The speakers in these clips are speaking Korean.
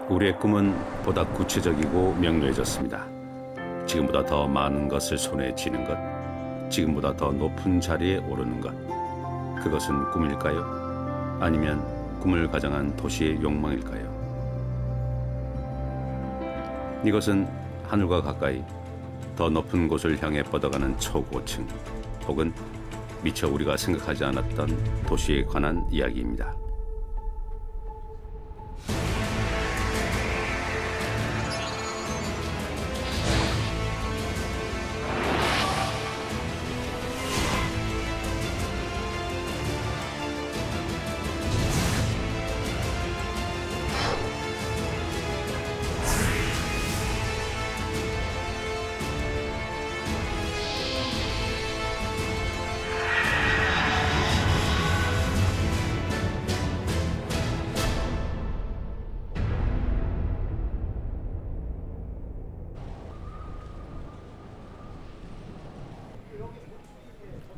우리의 꿈은 보다 구체적이고 명료해졌습니다. 지금보다 더 많은 것을 손에 쥐는 것, 지금보다 더 높은 자리에 오르는 것. 그것은 꿈일까요? 아니면 꿈을 가정한 도시의 욕망일까요? 이것은 하늘과 가까이 더 높은 곳을 향해 뻗어가는 초고층, 혹은 미처 우리가 생각하지 않았던 도시에 관한 이야기입니다.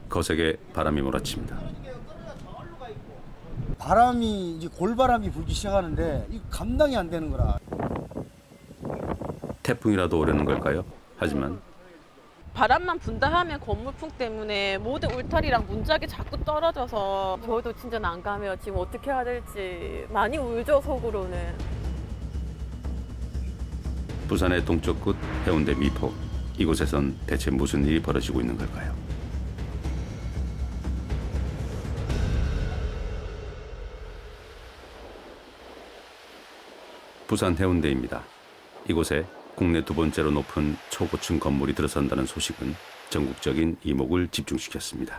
거세게 바람이 몰아칩니다. 바람이 이제 골바람이 불기 시작하는데 이거 감당이 안 되는 거라. 태풍이라도 오려는 걸까요? 하지만 바람만 분다 하면 건물풍 때문에 모든 울타리랑 문짝이 자꾸 떨어져서 저도 진짜 난감해요. 지금 어떻게 해야 될지 많이 울죠, 속으로는. 부산의 동쪽 끝 해운대 미포, 이곳에선 대체 무슨 일이 벌어지고 있는 걸까요? 부산 해운대입니다. 이곳에 국내 두 번째로 높은 초고층 건물이 들어선다는 소식은 전국적인 이목을 집중시켰습니다.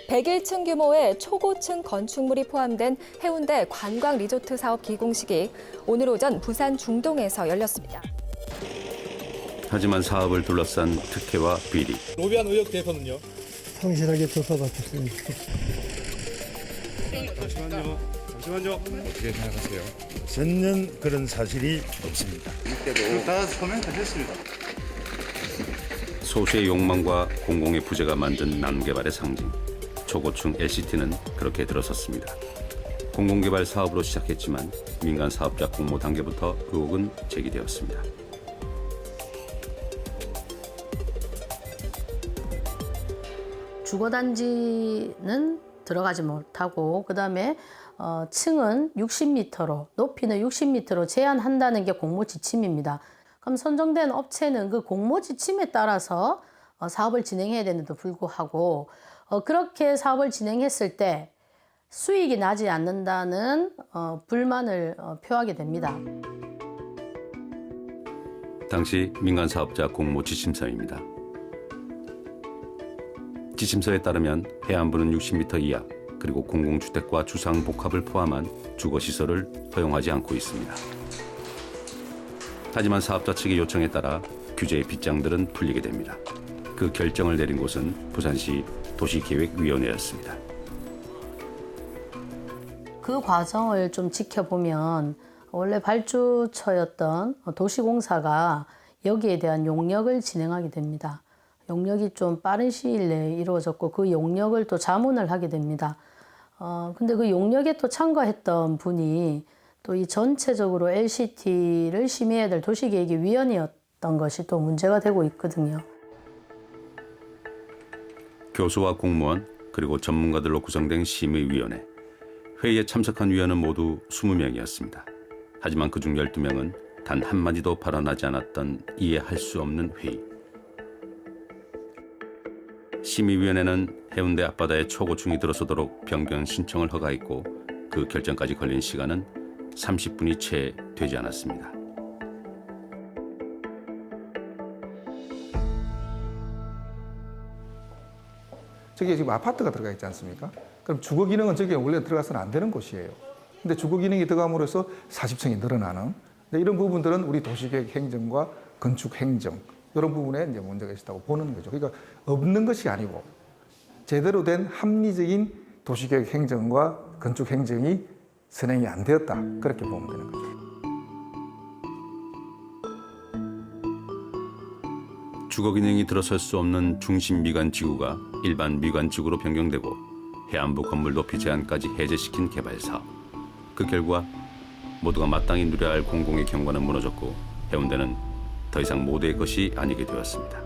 101층 규모의 초고층 건축물이 포함된 해운대 관광 리조트 사업 기공식이 오늘 오전 부산 중동에서 열렸습니다. 하지만 사업을 둘러싼 특혜와 비리, 로비안 의혹 대표는요? 성실하게 조사받겠습니다. 잠시만요. 어떻게 생각하세요? 전혀 그런 사실이 없습니다. 다 소명하셨습니다. 소수의 욕망과 공공의 부재가 만든 남개발의 상징, 초고층 LCT는 그렇게 들어섰습니다. 공공개발 사업으로 시작했지만 민간 사업자 공모 단계부터 의혹은 제기되었습니다. 주거단지는 들어가지 못하고 그다음에 층은 60m로, 높이는 60m로 제한한다는 게 공모 지침입니다. 그럼 선정된 업체는 그 공모 지침에 따라서 사업을 진행해야 되는데도 불구하고 그렇게 사업을 진행했을 때 수익이 나지 않는다는 불만을 표하게 됩니다. 당시 민간 사업자 공모 지침서입니다. 지침서에 따르면 해안부는 60m 이하, 그리고 공공주택과 주상복합을 포함한 주거시설을 허용하지 않고 있습니다. 하지만 사업자 측의 요청에 따라 규제의 빗장들은 풀리게 됩니다. 그 결정을 내린 곳은 부산시 도시계획위원회였습니다. 그 과정을 좀 지켜보면 원래 발주처였던 도시공사가 여기에 대한 용역을 진행하게 됩니다. 용역이 좀 빠른 시일 내에 이루어졌고 그 용역을 또 자문을 하게 됩니다. 근데 그 용역에 또 참가했던 분이 또 이 전체적으로 LCT를 심의해야 될 도시계획위원이었던 것이 또 문제가 되고 있거든요. 교수와 공무원 그리고 전문가들로 구성된 심의위원회. 회의에 참석한 위원은 모두 20명이었습니다. 하지만 그중 12명은 단 한마디도 발언하지 않았던 이해할 수 없는 회의. 심의위원회는 해운대 앞바다에 초고층이 들어서도록 변경 신청을 허가했고 그 결정까지 걸린 시간은 30분이 채 되지 않았습니다. 저기에 지금 아파트가 들어가 있지 않습니까? 그럼 주거 기능은 저기에 원래 들어가서는 안 되는 곳이에요. 근데 주거 기능이 들어감으로써 40층이 늘어나는 이런 부분들은 우리 도시계획 행정과 건축 행정 이런 부분에 이제 문제가 있다고 보는 거죠. 그러니까 없는 것이 아니고 제대로 된 합리적인 도시계획 행정과 건축 행정이 선행이 안 되었다. 그렇게 보면 되는 거죠. 주거 기능이 들어설 수 없는 중심 미관 지구가 일반 미관 지구로 변경되고 해안부 건물 높이 제한까지 해제시킨 개발 사업. 그 결과 모두가 마땅히 누려야 할 공공의 경관은 무너졌고 해운대는 더 이상 모두의 것이 아니게 되었습니다.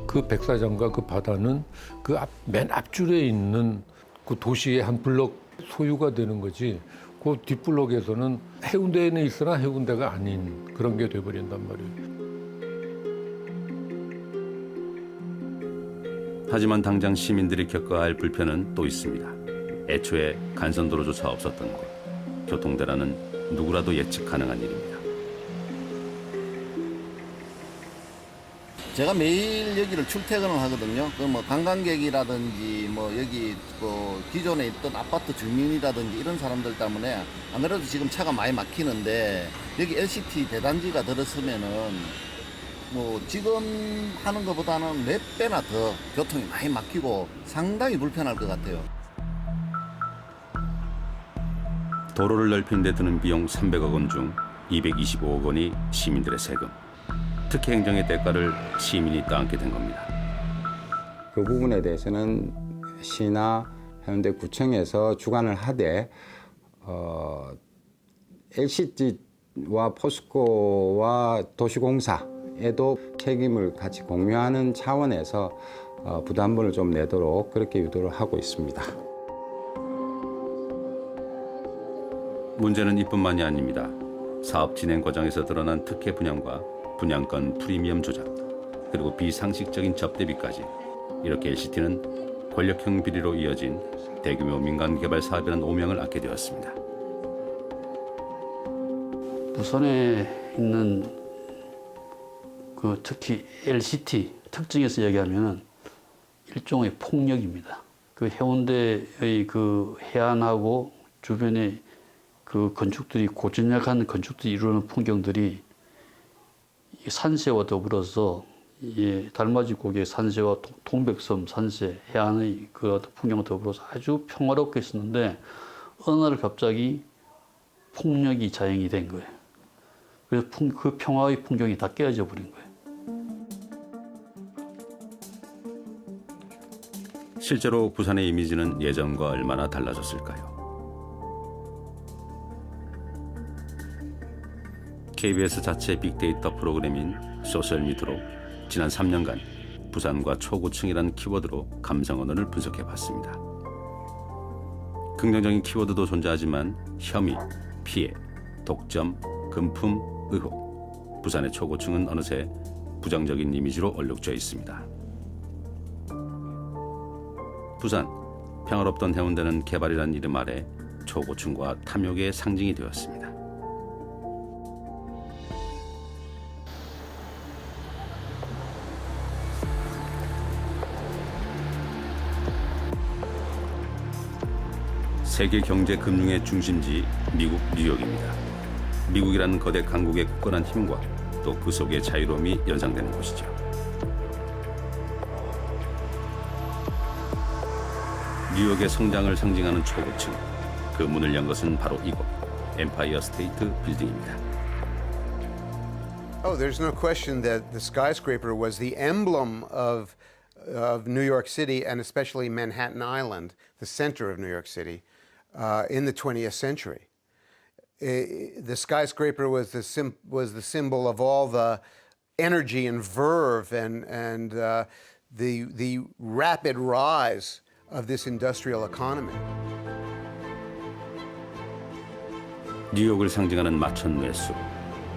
그 백사장과 그 바다는 그 맨 앞줄에 있는 그 도시의 한 블록 소유가 되는 거지. 그 뒷블록에서는 해운대에는 있으나 해운대가 아닌 그런 게 돼버린단 말이에요. 하지만 당장 시민들이 겪어야 할 불편은 또 있습니다. 애초에 간선도로조차 없었던 곳. 교통대란은 누구라도 예측 가능한 일입니다. 제가 매일 여기를 출퇴근을 하거든요. 그 뭐 관광객이라든지 뭐 여기 그 기존에 있던 아파트 주민이라든지 이런 사람들 때문에 안 그래도 지금 차가 많이 막히는데 여기 LCT 대단지가 들었으면은 뭐 지금 하는 것보다는 몇 배나 더 교통이 많이 막히고 상당히 불편할 것 같아요. 도로를 넓히는 데 드는 비용 300억 원 중 225억 원이 시민들의 세금. 특혜 행정의 대가를 시민이 떠안게 된 겁니다. 그 부분에 대해서는 시나 해운대구청에서 주관을 하되 LCT와 포스코와 도시공사에도 책임을 같이 공유하는 차원에서 부담분을 좀 내도록 그렇게 유도를 하고 있습니다. 문제는 이뿐만이 아닙니다. 사업 진행 과정에서 드러난 특혜 분양과 분양권 프리미엄 조작, 그리고 비상식적인 접대비까지 이렇게 LCT는 권력형 비리로 이어진 대규모 민간 개발 사업이라는 오명을 얻게 되었습니다. 부산에 있는 그 특히 LCT 특징에서 얘기하면은 일종의 폭력입니다. 그 해운대의 그 해안하고 주변에 그 건축들이 고전약한 건축들이 이루는 풍경들이 산세와 더불어서 달맞이 고개 산세와 동백섬 산세 해안의 그 풍경과 더불어서 아주 평화롭게 있었는데 어느 날 갑자기 폭력이 자행이 된 거예요. 그래서 그 평화의 풍경이 다 깨어져 버린 거예요. 실제로 부산의 이미지는 예전과 얼마나 달라졌을까요? KBS 자체 빅데이터 프로그램인 소셜미터로 지난 3년간 부산과 초고층이라는 키워드로 감성 언어를 분석해봤습니다. 긍정적인 키워드도 존재하지만 혐의, 피해, 독점, 금품, 의혹, 부산의 초고층은 어느새 부정적인 이미지로 얼룩져 있습니다. 부산, 평화롭던 해운대는 개발이라는 이름 아래 초고층과 탐욕의 상징이 되었습니다. 세계 경제 금융의 중심지 미국 뉴욕입니다. 미국이라는 거대 강국의 굳건한 힘과 또 그 속의 자유로움이 연상되는 곳이죠. 뉴욕의 성장을 상징하는 초고층. 그 문을 연 것은 바로 이곳 엠파이어 스테이트 빌딩입니다. Oh, there's no question that the skyscraper was the emblem of New York City and especially Manhattan Island, the center of New York City. In the 20th century, the skyscraper was the symbol of all the energy and verve and the rapid rise of this industrial economy. 뉴욕을 상징하는 마천 매수,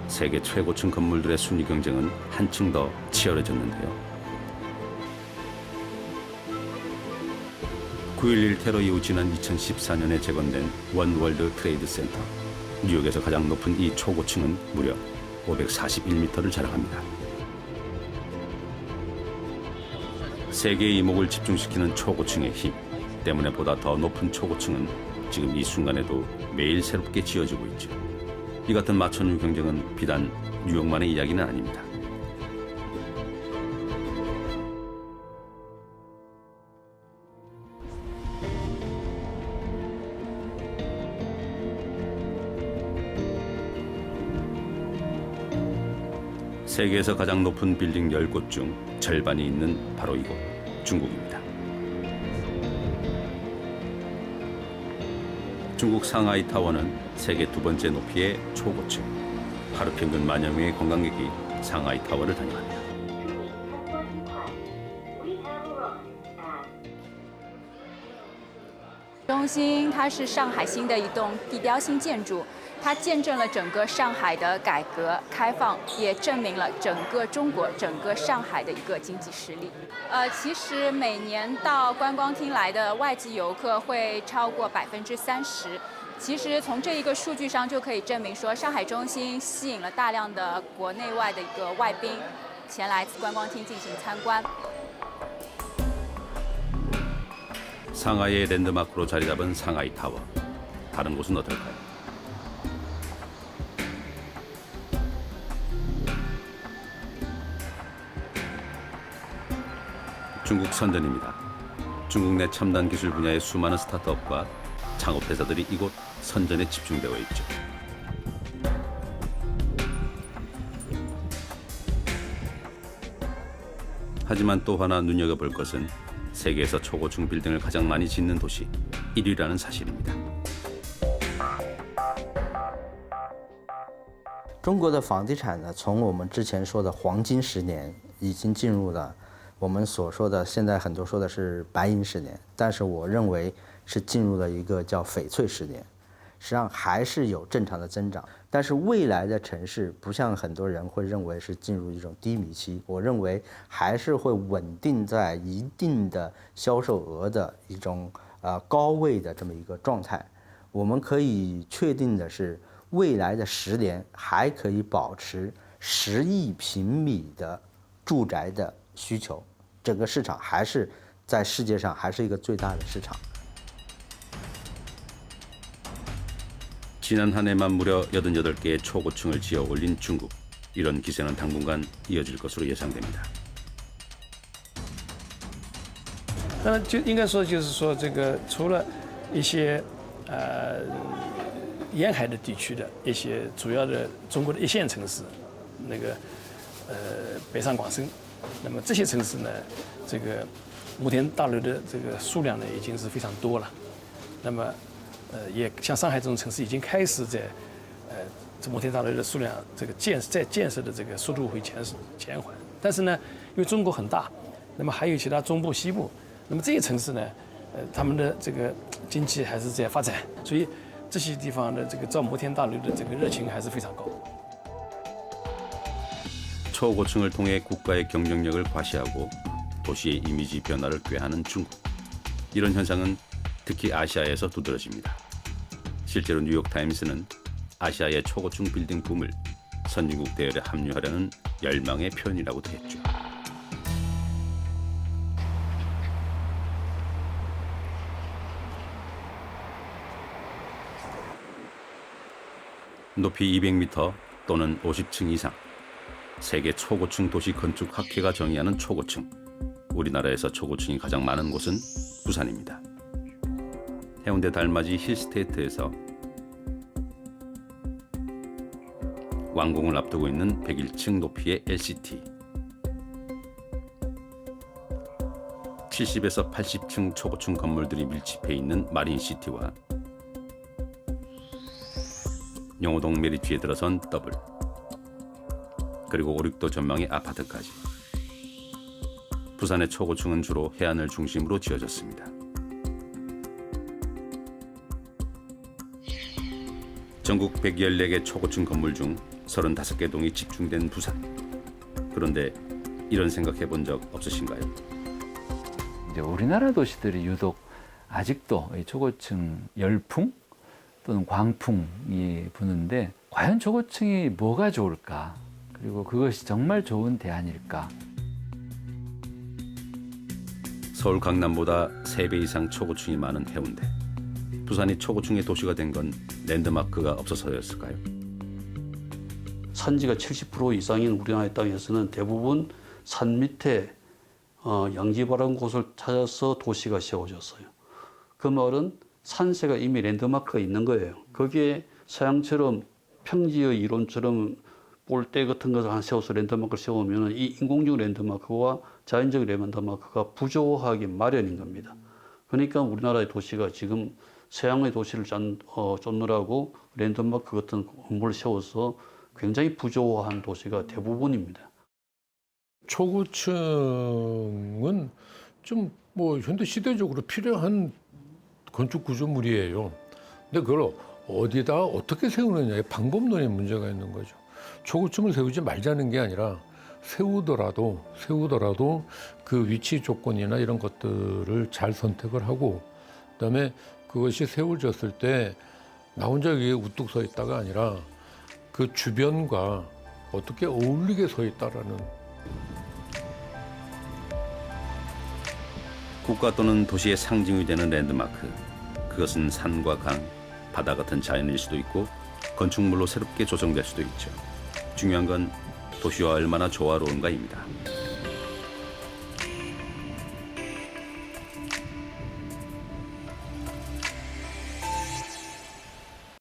세계 최고층 건물들의 순위 경쟁은 한층 더 치열해졌는데요. 9.11 테러 이후 지난 2014년에 재건된 원월드 트레이드 센터. 뉴욕에서 가장 높은 이 초고층은 무려 541m를 자랑합니다. 세계의 이목을 집중시키는 초고층의 힘 때문에 보다 더 높은 초고층은 지금 이 순간에도 매일 새롭게 지어지고 있죠. 이 같은 마천유 경쟁은 비단 뉴욕만의 이야기는 아닙니다. 세계에서 가장 높은 빌딩 10곳 중 절반이 있는 바로 이곳 중국입니다. 중국 상하이 타워는 세계 두 번째 높이의 초고층. 하루 평균 10,000여 명의 관광객이 상하이 타워를 다녀갑니다. 中心它是上海新的一栋地标性建筑，它见证了整个上海的改革开放，也证明了整个中国、整个上海的一个经济实力。其实每年到观光厅来的外籍游客会超过30%。其实从这一个数据上就可以证明说，上海中心吸引了大量的国内外的一个外宾前来观光厅进行参观。 상하이의 랜드마크로 자리 잡은 상하이 타워. 다른 곳은 어떨까요? 중국 선전입니다. 중국 내 첨단 기술 분야의 수많은 스타트업과 창업회사들이 이곳 선전에 집중되어 있죠. 하지만 또 하나 눈여겨볼 것은 세계에서 초고층 빌딩을 가장 많이 짓는 도시 1위라는 사실입니다. 中国的房地产呢，从我们之前说的黄金10年，已经进入了我们所说的现在很多说的是白银10年，但是我认为是进入了一个叫翡翠10年。实际上还是有正常的增长，但是未来的城市不像很多人会认为是进入一种低迷期，我认为还是会稳定在一定的销售额的一种高位的这么一个状态。我们可以确定的是，未来的10年还可以保持10亿平米的住宅的需求，整个市场还是在世界上还是一个最大的市场。 지난 한 해만 무려 88개의 초고층을 지어 올린 중국. 이런 기세는 당분간 이어질 것으로 예상됩니다. 那么就应该说，就是说这个除了一些沿海的地区的一些主要的中国的一线城市，那个北上广深，那么这些城市呢，这个摩天大楼的这个数量呢已经是非常多了。那么也像上海这种城市已经开始在这摩天大楼的数量这个建设的这个速度会减缓。但是呢，因为中国很大，那么还有其他中部、西部，那么这些城市呢，他们的这个经济还是在发展，所以这些地方的这个造摩天大楼的这个热情还是非常高。 초고층을 통해 국가의 경쟁력을 과시하고 도시의 이미지 변화를 꾀하는 중국. 이런 현상은 특히 아시아에서 두드러집니다. 실제로 뉴욕타임스는 아시아의 초고층 빌딩 붐을 선진국 대열에 합류하려는 열망의 표현이라고도 했죠. 높이 200m 또는 50층 이상. 세계 초고층 도시 건축 학회가 정의하는 초고층. 우리나라에서 초고층이 가장 많은 곳은 부산입니다. 해운대 달맞이 힐스테이트에서 완공을 앞두고 있는 101층 높이의 LCT. 70에서 80층 초고층 건물들이 밀집해 있는 마린시티와 용호동 메리트에 들어선 더블. 그리고 5, 6도 전망의 아파트까지. 부산의 초고층은 주로 해안을 중심으로 지어졌습니다. 전국 114개 초고층 건물 중 35개 동이 집중된 부산. 그런데 이런 생각해 본 적 없으신가요? 이제 우리나라 도시들이 유독 아직도 이 초고층 열풍 또는 광풍이 부는데 과연 초고층이 뭐가 좋을까? 그리고 그것이 정말 좋은 대안일까? 서울 강남보다 3배 이상 초고층이 많은 해운대. 부산이 초고층의 도시가 된 건 랜드마크가 없어서였을까요? 산지가 70% 이상인 우리나라의 땅에서는 대부분 산 밑에 양지바른 곳을 찾아서 도시가 세워졌어요. 그 말은 산세가 이미 랜드마크가 있는 거예요. 거기에 서양처럼 평지의 이론처럼 볼대 같은 것을 한 세워서 랜드마크를 세우면 이 인공적 랜드마크와 자연적 랜드마크가 부조하기 마련인 겁니다. 그러니까 우리나라의 도시가 지금 서양의 도시를 쫓느라고 랜드마크 같은 건물을 세워서 굉장히 부조화한 도시가 대부분입니다. 초고층은 좀 뭐 현대 시대적으로 필요한 건축 구조물이에요. 근데 그걸 어디다 어떻게 세우느냐의 방법론에 문제가 있는 거죠. 초고층을 세우지 말자는 게 아니라 세우더라도 그 위치 조건이나 이런 것들을 잘 선택을 하고, 그다음에 그것이 세워졌을 때 나 혼자 위에 우뚝 서 있다가 아니라 그 주변과 어떻게 어울리게 서 있다라는. 국가 또는 도시의 상징이 되는 랜드마크. 그것은 산과 강, 바다 같은 자연일 수도 있고 건축물로 새롭게 조성될 수도 있죠. 중요한 건 도시와 얼마나 조화로운가입니다.